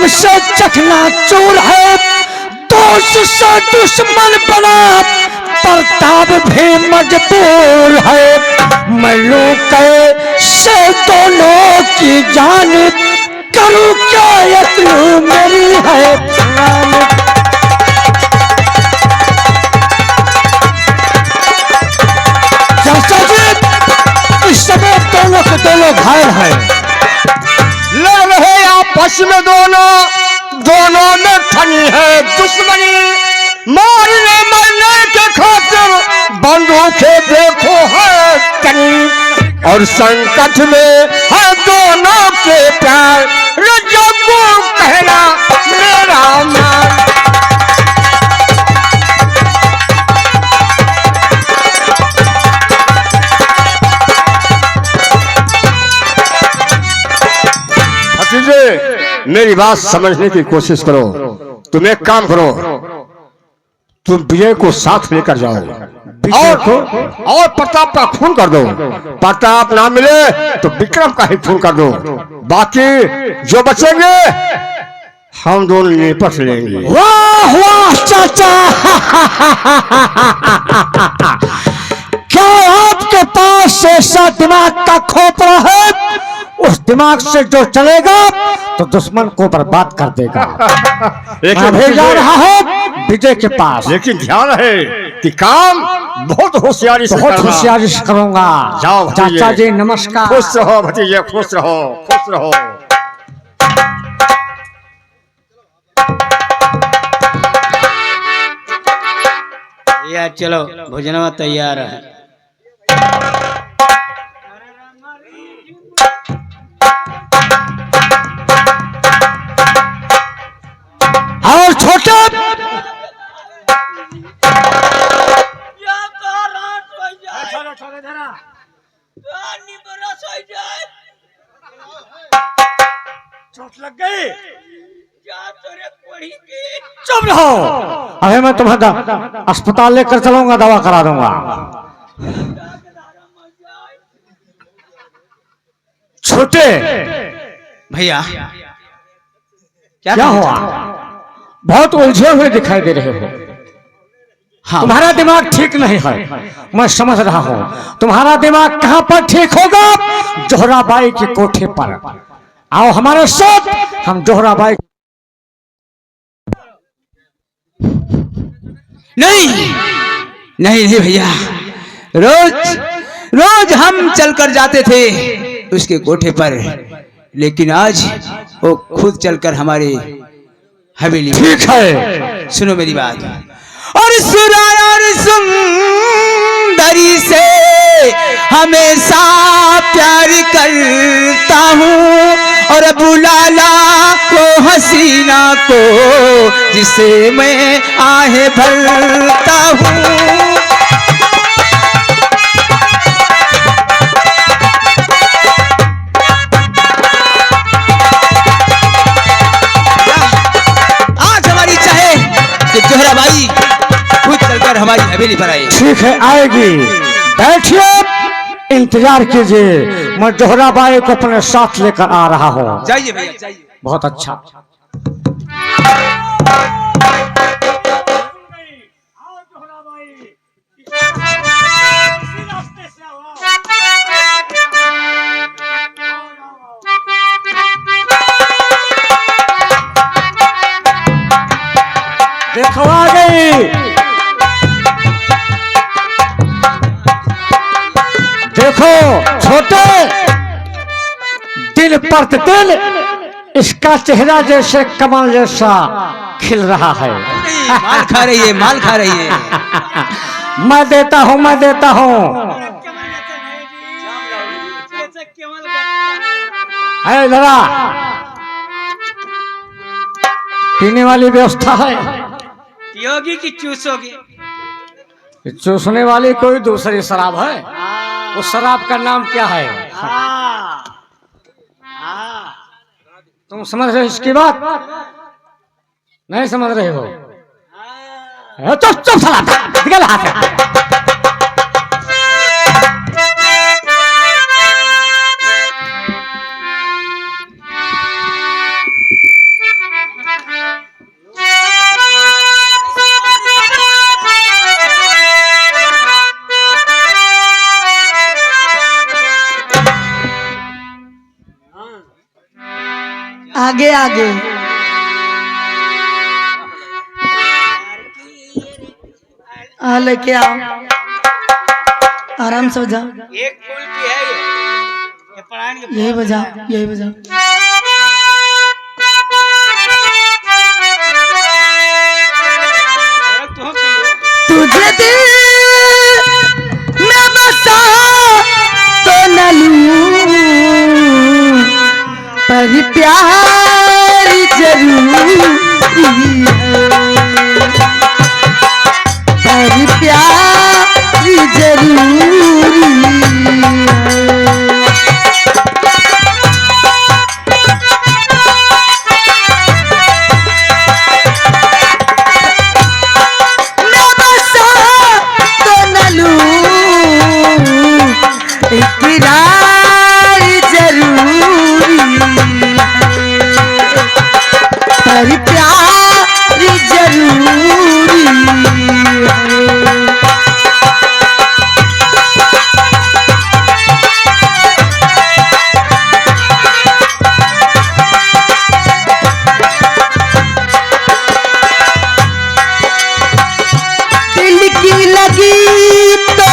सबसे चखना चूर है, दोस्त से दुश्मन बना प्रताप भी मजबूर है। मैं लूं कैसे दोनों की जान, करूं क्या यत्न मेरी है प्राण। इस समय दोनों के दोनों घायल है, लड़ रहे आपस में दोनों में ठनी है दुश्मनी। मारने मरने के खातिर बंदूकें देखो है तनी, और संकट में है दोनों के प्यार। रजब को कहना मेरा मान। मेरी बात समझने की कोशिश करो। तुम एक काम करो, तुम विजय को साथ लेकर जाओ और प्रताप का खून कर दो। प्रताप ना मिले तो विक्रम का ही खून कर दो। बाकी जो बचेंगे हम दोनों निपट लेंगे। वाह वाह चाचा, क्या आपके पास ऐसा दिमाग का खोपड़ा है? उस दिमाग से जो चलेगा तो दुश्मन को बर्बाद कर देगा। मैं जा रहा हूँ विजय के पास, लेकिन ध्यान रहे कि काम बहुत होशियारी से करूंगा। जाओ चाचा जी नमस्कार। खुश रहो भतीजे, खुश रहो, खुश रहो। यार चलो भोजनवा तैयार है। और छोटे चोट लग गई। चुप रहो, अरे मैं तुम्हें अस्पताल लेकर चलूंगा, दवा करा दूंगा। छोटे भैया क्या हुआ? बहुत उलझे हुए दिखाई दे रहे हो। हाँ। तुम्हारा दिमाग ठीक नहीं है, मैं समझ रहा हूँ। तुम्हारा दिमाग कहाँ पर ठीक होगा? जोहराबाई के कोठे पर आओ हमारे साथ, हम जोहराबाई। नहीं नहीं नहीं भैया, रोज रोज हम चलकर जाते थे उसके कोठे पर, लेकिन आज वो खुद चलकर हमारे हवेली। ठीक है, सुनो मेरी बात। और सुराया और सुंदरी से हमेशा प्यार करता हूँ, और बुलाला वो हसीना को जिसे मैं आहे भरता हूँ। जोहराबाई खुद चलकर हमारी हवेली पर आए। ठीक है, आएगी, बैठिए, इंतजार कीजिए। मैं जोहराबाई को अपने साथ लेकर आ रहा हूँ। जाइए भैया जाइए। बहुत अच्छा। देखो आ गई, देखो छोटे, दिन प्रतिदिन इसका चेहरा जैसे कमल जैसा खिल रहा है। माल खा रही है, माल खा रही है। मैं देता हूँ, मैं देता हूँ। है जरा पीने वाली व्यवस्था है? पियोगी कि चूसोगी? चूसने वाली कोई दूसरी शराब है। उस शराब का नाम क्या है? तुम समझ रहे हो इसकी बात? नहीं समझ रहे हो? चुप चुप साला, निकल हाथ से। आगे आगे लेके आओ, आराम से बजा, एक फूल की है ये पढ़ाने के यही बजा, यही बजा। तुझे दिल में बसा तो न लूं, पर प्यार जरूरी है, पर प्यार जरूरी है। न बसा तो न लूं, इकरार जरूरी है, पर प्यार जरूरी है। दिल की लगी तो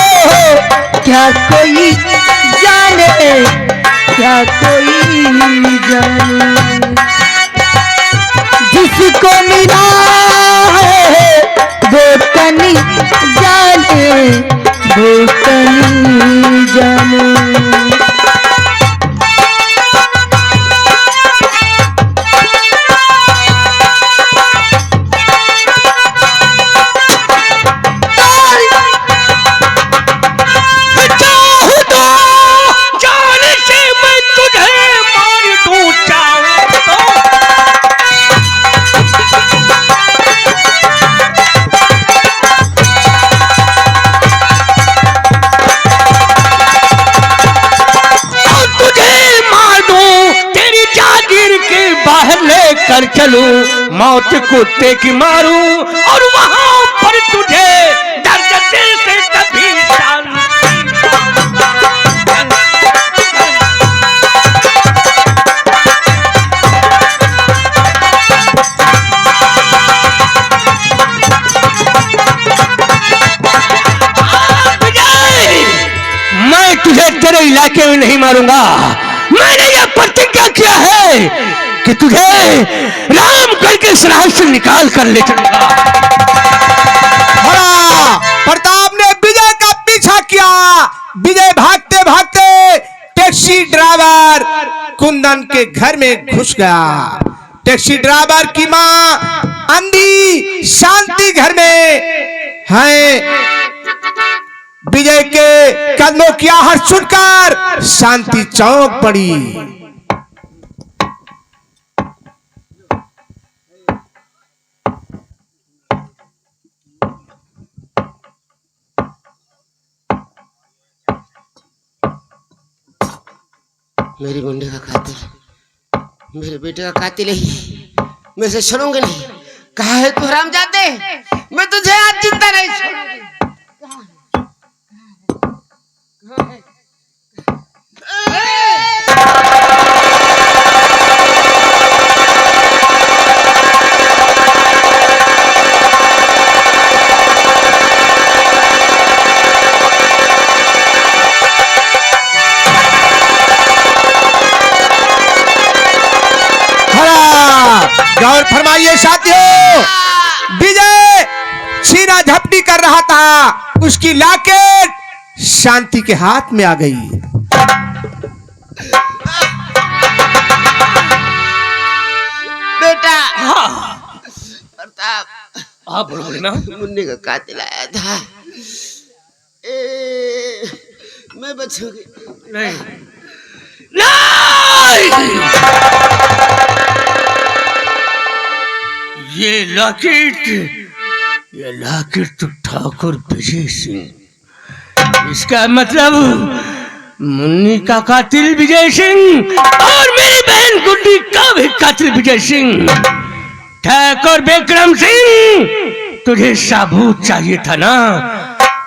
क्या कोई जाने, क्या कोई जाने, जिसको मिला है वो तनी जाने, वो तनी जाने। जाने से मैं तुझे मार दूं चाहे तो। तुझे मार दूं, तेरी जागीर के बाहर लेकर चलूं, मौत कुत्ते की मारूं और वहां पर तुझे दर्द दिल से कभी मैं तुझे तेरे इलाके में नहीं मारूंगा। मैंने यह प्रतिज्ञा किया है कि तुझे रामगढ़ के सराय से निकाल कर ले चलूंगा। प्रताप ने विजय का पीछा किया। विजय भागते भागते टैक्सी ड्राइवर कुंदन के घर में घुस गया। टैक्सी ड्राइवर की मां अंधी शांति घर में है। विजय के कदमों की आहट सुनकर शांति चौंक पड़ी। मेरी मुंडे का कातिल, मेरे बेटे का कातिल ही, मैं इसे छोड़ूंगी नहीं। कहा है तू हरामजादे, मैं तुझे आज जिंदा नहीं छोड़ूंगी। गौर फरमाइए साथियों, विजय छीना झपटी कर रहा था, उसकी लाकेट शांति के हाथ में आ गई। बेटा प्रताप, हाँ बोलो ना। मुन्नी का कातिल आया था। मैं बचूंगी नहीं, नहीं। ये लॉकेट तो ठाकुर विजय सिंह, इसका मतलब मुन्नी का कातिल विजय सिंह और मेरी बहन गुड्डी का भी कातिल विजय सिंह। ठाकुर विक्रम सिंह, तुझे सबूत चाहिए था ना।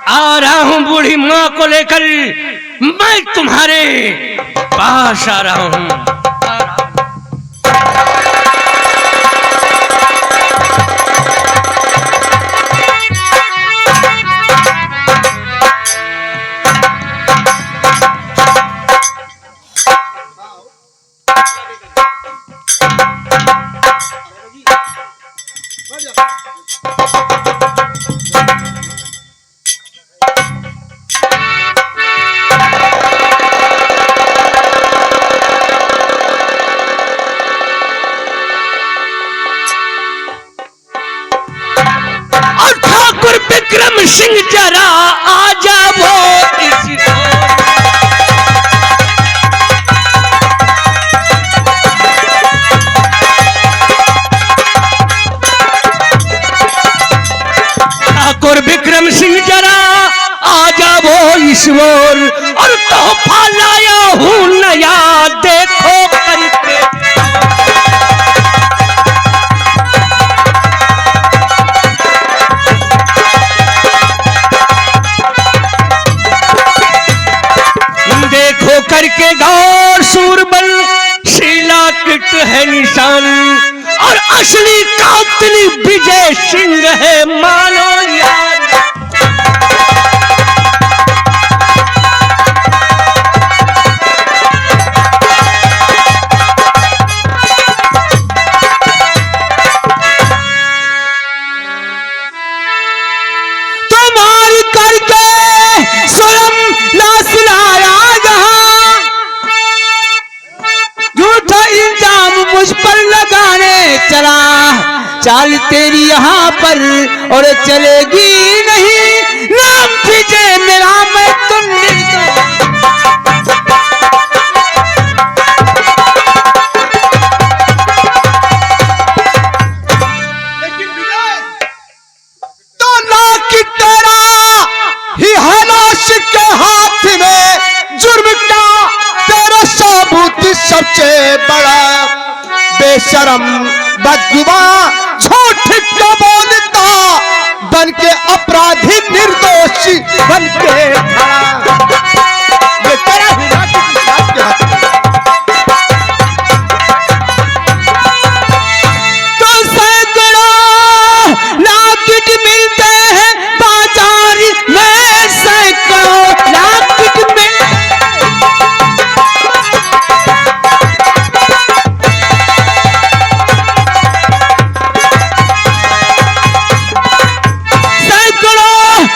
आ रहा हूं बूढ़ी माँ को लेकर, मैं तुम्हारे पास आ रहा हूं। सिंह जरा आ जाओ इस ठाकुर विक्रम सिंह जरा आ जाओ ईश्वर और तोहफा लाया हूं नया देखो करके देखो करके गौर सूरबल शीला किट है निशान और असली कातिल विजय सिंह है मानो यार तुम्हारी करके स्वयं लाश लाया जहां झूठा इल्जाम मुझ पर लगाने चला चाल तेरी यहाँ पर और चलेगी नहीं नाम विजय मेरा मैं तुम तो ना कि तेरा ही है लाश के हाथ में जुर्म का तेरा सबूत सबसे बड़ा बेशरम बदगुमा झूठ का बोलता बन के अपराधी निर्दोषी बन के खड़ा ये तेरा ही लाश के हाथ में तो सैकड़ों लाकिट मिलते हैं बाजार में सैकड़ों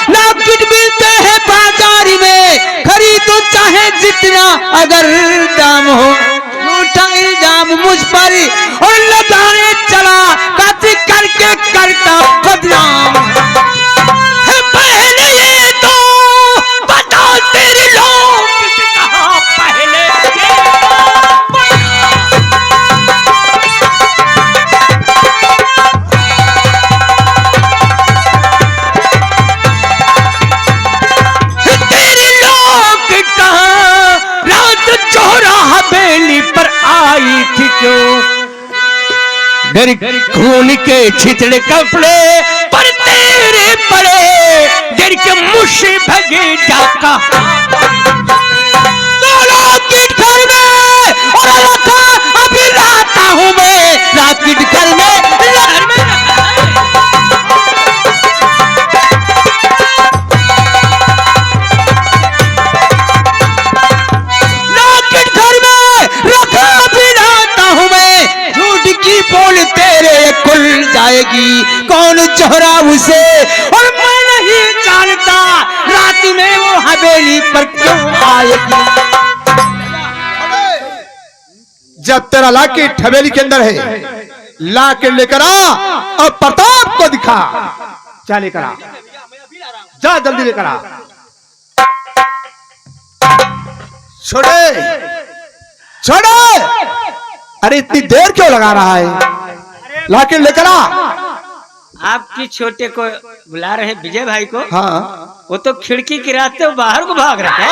लाकिट मिलते हैं बाजार में खरीदो चाहे जितना अगर दाम हो झूठा इल्जाम मुझ पर और लगाने चला कति करके करता बदनाम पहले ये तो बता तेरे लोग कहाँ पहले तेरे लोग कहाँ रात चौराहा बेली पर आई थी क्यों डर खून के छितड़े कपड़े पर तेरे पड़े डर के मुझसे भगे जाका राकेट घर में और लखा अभी लाता हूँ मैं राकेट घर में बोल तेरे खुल जाएगी कौन चोरा उसे और मैं नहीं जानता रात में वो हवेली पर क्यों आएगी जब तेरा लाकेट हवेली के अंदर है लाकेट लेकर आ और प्रताप को दिखा क्या लेकर आ जा जल्दी लेकर आ छोड़े छोड़े अरे इतनी देर क्यों लगा रहा है लाकेट लेकर आ आपकी छोटे को बुला रहे विजय भाई को हाँ वो तो खिड़की के रास्ते बाहर को भाग रहा है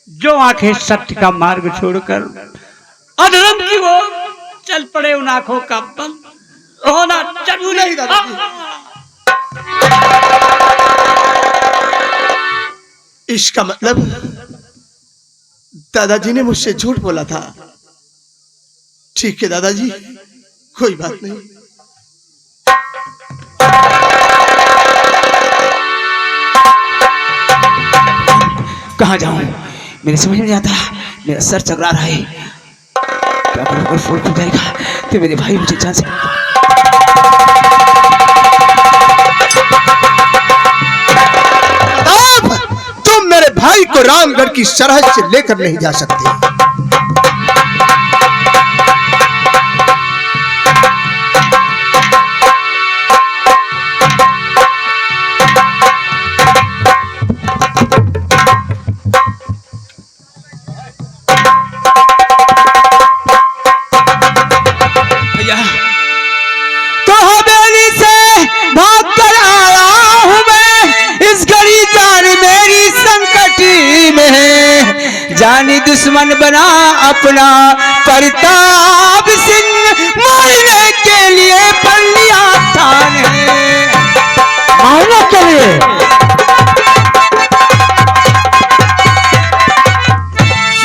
जो आंखें सत्य का मार्ग छोड़कर अधर्म की ओर चल पड़े उन आंखों का बंद होना जरूरी है। इसका मतलब दादाजी ने मुझसे झूठ बोला था। ठीक है दादाजी, कोई बात नहीं। कहाँ जाऊं मेरे समझ नहीं आता, मेरा सर चकरा रहा है। क्या करूं अगर फोन खुल जाएगा तो मेरे भाई मुझे जान से तुम मेरे भाई भाई को रामगढ़ की सरहद से लेकर नहीं जा सकते। भैया तो हवेली से भाग कर आया हूँ मैं, इस घड़ी जान मेरी संकटी में है। जानी दुश्मन बना अपना प्रताप सिंह, मारने के लिए पड़ लिया ठान है। मारने के लिए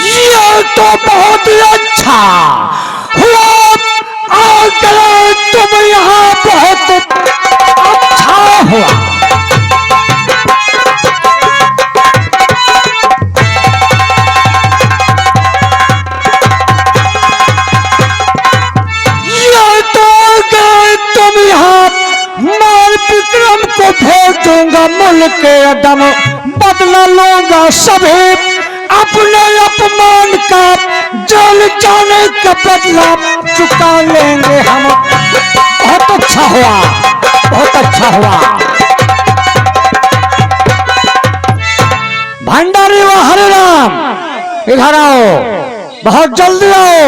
ये तो बहुत ही अच्छा हुआ, आ गए तुम यहाँ, बहुत अच्छा हुआ। ये तो आ गए तुम यहाँ, मार विक्रम को भेजूंगा मुल्क के अदम, बदला लूंगा सभी अपने अपमान का, जल जाने का बदला चुका लेंगे हम। बहुत अच्छा हुआ, बहुत अच्छा हुआ। भंडारी व हरे राम, इधर आओ, बहुत जल्दी आओ।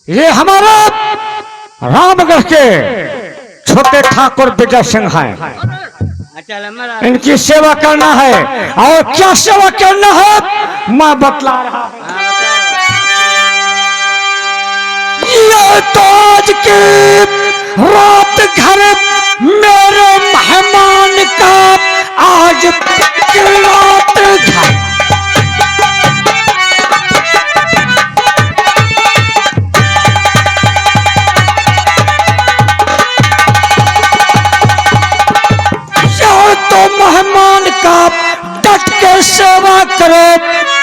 ये हमारा रामगढ़ के छोटे ठाकुर विजय सिंह हैं। इनकी सेवा करना है, और क्या सेवा करना है मैं बतला रहा हूं। ये तो आज की रात घर मेरे मेहमान का, आज की रात घर। मेहमान का डट के सेवा करो,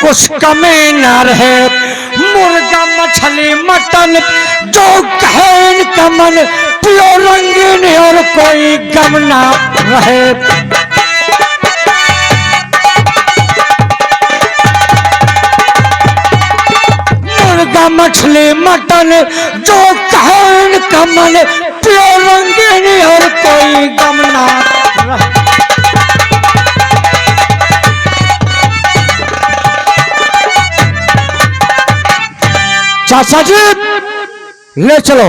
कुछ कमी न रहे। मुर्गा मछली मटन जो कहे इनका मन, पियो रंगीन और कोई गम ना रहे। मुर्गा मछली मटन जो कहे इनका मन, पियो रंगीन और कोई गम ना रहे। चाचा जी ले चलो,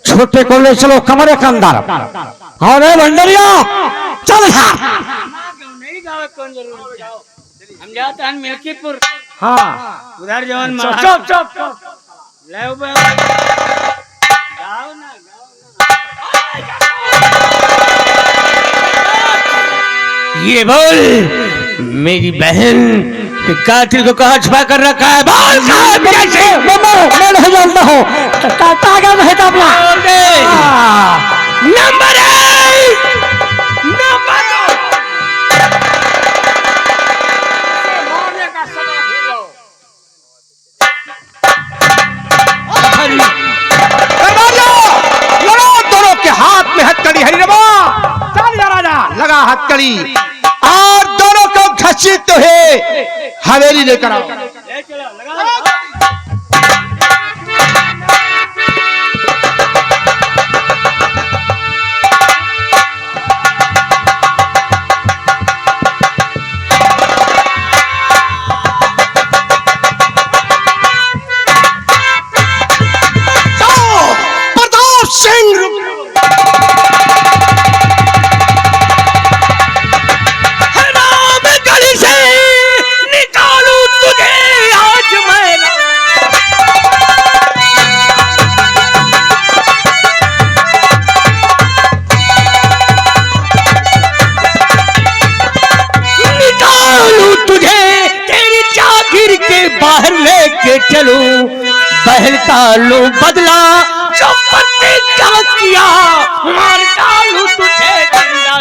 छोटे को ले चलो कमरे के अंदर। और भंडरिया चल हम जाते हैं मिल्कीपुर। हाँ उधर जवान चुप चुप चुप। ये बोल मेरी बहन कि कातिल को कहाँ छुपा कर रखा है? बोल साहब कैसे? मैं नहीं जानता हूँ, तागा में है ताबला। नंबर 1 नंबर 2 मारने का समय भूलो। लड़ो दोनों के हाथ में हथकड़ी। हरिरमा चल जा राजा, लगा हथकड़ी, और दोनों को घसीटते हुए हवेली लेकर आओ। ले चलो, लगा प्रताप सिंह रामगढ़ से निकालू तुझे आज मैं। निकालू तुझे तेरी जागीर के बाहर लेके चलू, बहल का लो बदला जो पत्ते क्या किया, मार डालू तुझे जिंदा।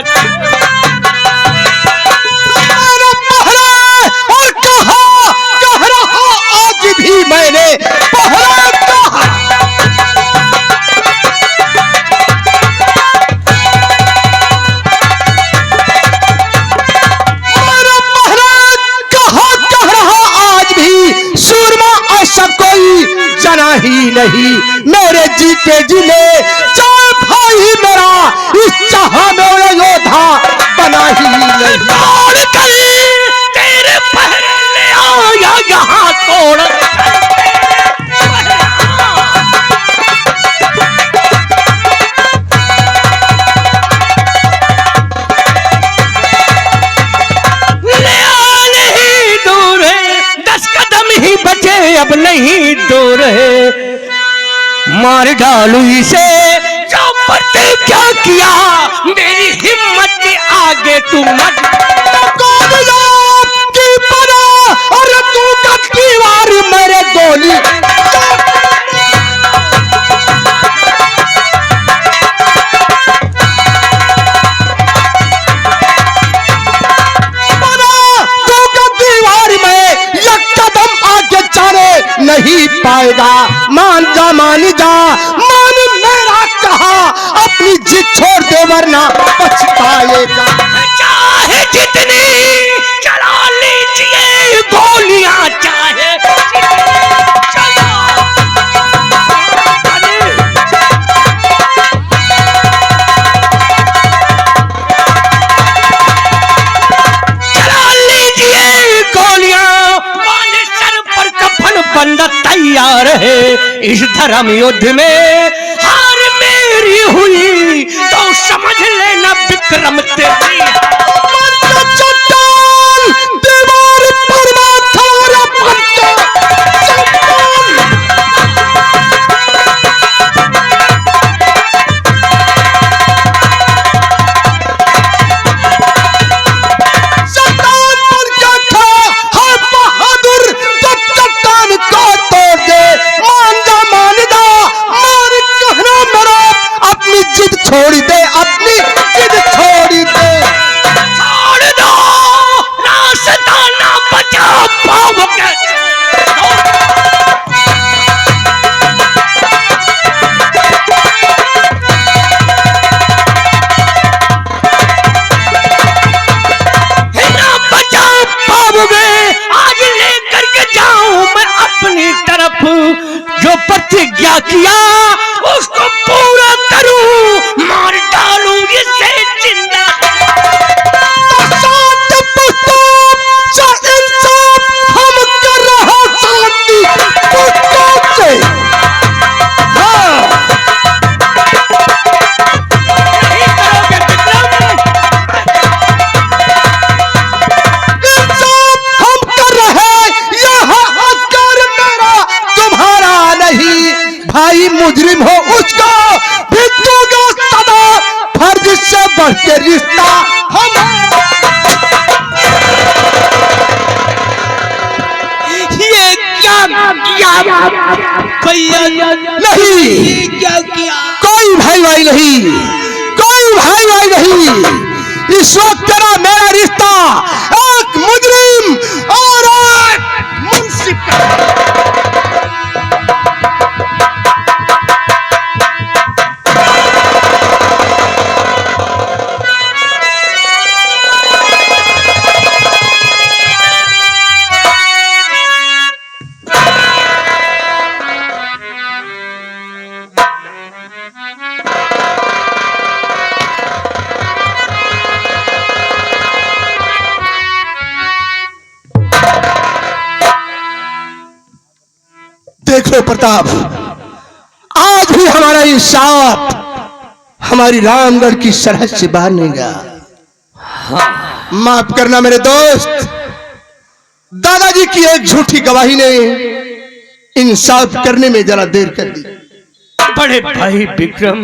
और कह रहा आज भी मैंने पहरा कहा। जना ही नहीं मेरे जीते जिले चाहे भाई मेरा इस चाह मेरा योद्धा बना ही नहीं। तोड़ कर तेरे पहले आया यहाँ तोड़ बचे अब नहीं दूर है, मार डालू इसे जो पते क्या किया मेरी हिम्मत के आगे तू मत की पना और तू का दीवार मेरे गोली नहीं पाएगा। मान जा मान मेरा कहा अपनी जिद छोड़ दे वरना पछताएगा। चाहे जितनी चला लीजिए गोलियां चाहे बंदा तैयार है इस धर्म युद्ध में हार मेरी हुई तो समझ लेना विक्रम तेरी दीवार पर छोड़ दे अपनी जिद छोड़ दे छोड़ दो रास्ता ना बचा पाओगे ना बचा पाओगे आज लेकर के जाऊं मैं अपनी तरफ जो प्रतिज्ञा किया उसको पूरा करूं मार डालूं इसे जिंदा हम कर रहे शांति से हाँ नहीं करोगे विक्रम हम कर रहे यह कर मेरा तुम्हारा नहीं भाई मुजरिम हो उसको भी दूंगा सदा फर्ज से बढ़ के रिश्ता हम ये क्या किया भैया नहीं क्या किया कोई भाई नहीं इस वक्त तेरा मेरा रिश्ता एक मुजरिम और एक मुंसिफ का देखो प्रताप आज भी हमारा इंसाफ हमारी रामगढ़ की सरहद से बाहर नहीं गया। माफ करना मेरे दोस्त दादाजी की एक झूठी गवाही ने इंसाफ करने में जरा देर कर दी। बड़े भाई विक्रम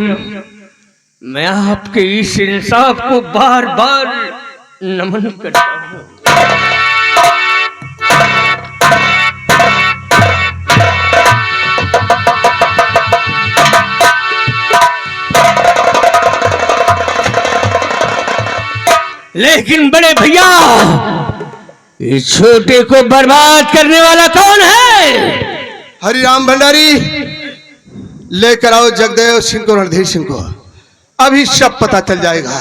मैं आपके इस इंसाफ को बार बार नमन करता हूँ। लेकिन बड़े भैया इस छोटे को बर्बाद करने वाला कौन है? हरिराम भंडारी लेकर आओ जगदेव सिंह को रणधीर सिंह को अभी सब पता चल जाएगा।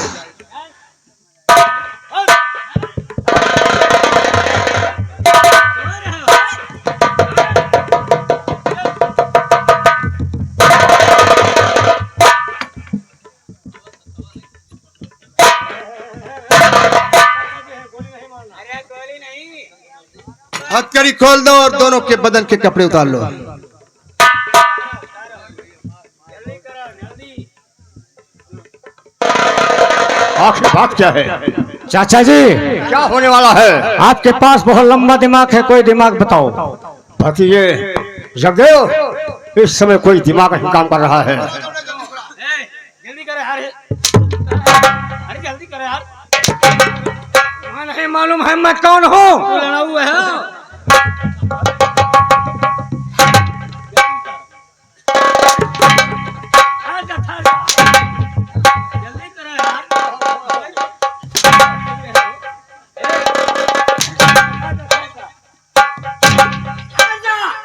हथकड़ी खोल दो और दोनों के बदन के कपड़े उतार लो। आखिर बात क्या है? चाचा जी, क्या होने वाला है? आपके पास बहुत लंबा दिमाग है, कोई दिमाग बताओ। भतीजे जगदेव, इस समय कोई दिमाग नहीं काम कर रहा है। जल्दी करे यार, अरे जल्दी करे यार, तुम्हें नहीं मालूम है मैं कौन हूँ? लड़ा हुआ है। जल्दी करे यार,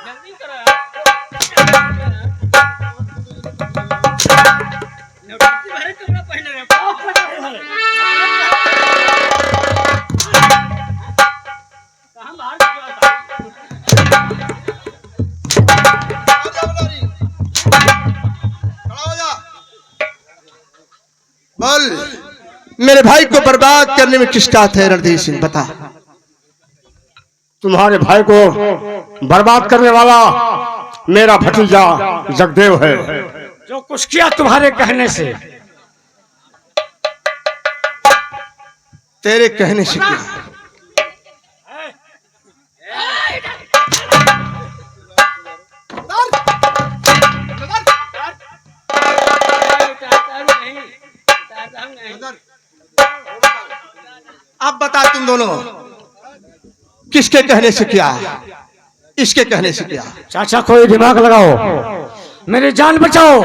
जल्दी करे यार। भारी कपड़ा पहने रहे। कहाँ बाहर निकला था? बोल, मेरे भाई को बर्बाद करने में किसका हाथ है रणधीर सिंह, बता। तुम्हारे भाई को बर्बाद करने वाला मेरा भतीजा जगदेव है। जो कुछ किया तुम्हारे कहने से। तेरे कहने से क्या? अब बता तुम दोनों किसके कहने से किया? इसके कहने से किया? चाचा कोई दिमाग लगाओ, मेरी जान बचाओ।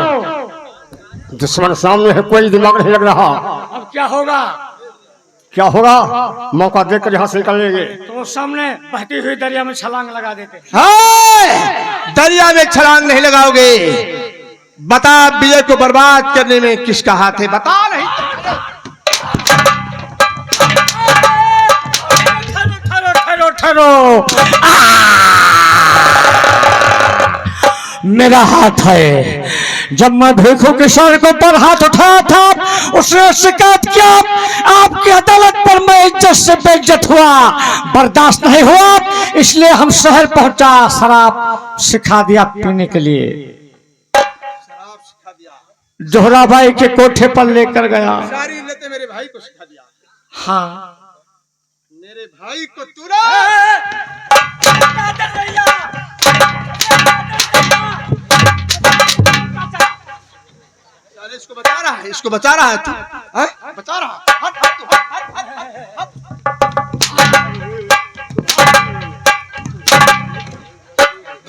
दुश्मन सामने है, कोई दिमाग नहीं लग रहा। अब क्या होगा? क्या होगा? मौका देखकर यहाँ से निकलेंगे। तो सामने बहती हुई दरिया में छलांग लगा देते। हाय! दरिया में छलांग नहीं लगाओगे। बता, विजय को बर्बाद करने में किसका हाथ है? बता। नहीं ठहरो ठहरो, मेरा हाथ है। जब मैं भिखू किशोर के ऊपर हाथ उठाया था, उसने शिकायत किया, आपकी अदालत पर मैं इज्जत से बेइज्जत हुआ, बर्दाश्त नहीं हुआ, इसलिए हम शहर पहुंचा, शराब सिखा दिया पीने के लिए। जोहराबाई के कोठे पर लेकर गया। सारी लेते मेरे भाई को सिखा दिया। हाँ, मेरे भाई को तूने इसको बता रहा है, इसको बता रहा है तू, बता रहा। हट, हट, तू, हट, हट, हट।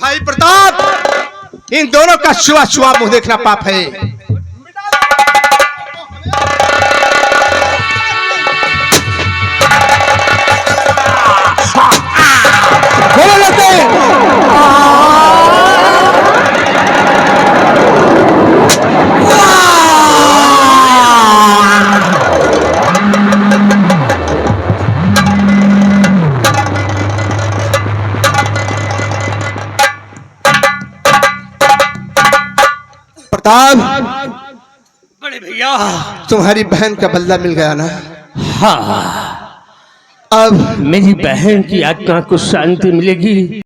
भाई प्रताप, इन दोनों का छुआ छुआ मुंह देखना पाप है। बोलो लेते। प्रताप, बड़े भैया, तुम्हारी बहन का बदला मिल गया ना? हाँ, अब मेरी बहन की आत्मा को शांति मिलेगी।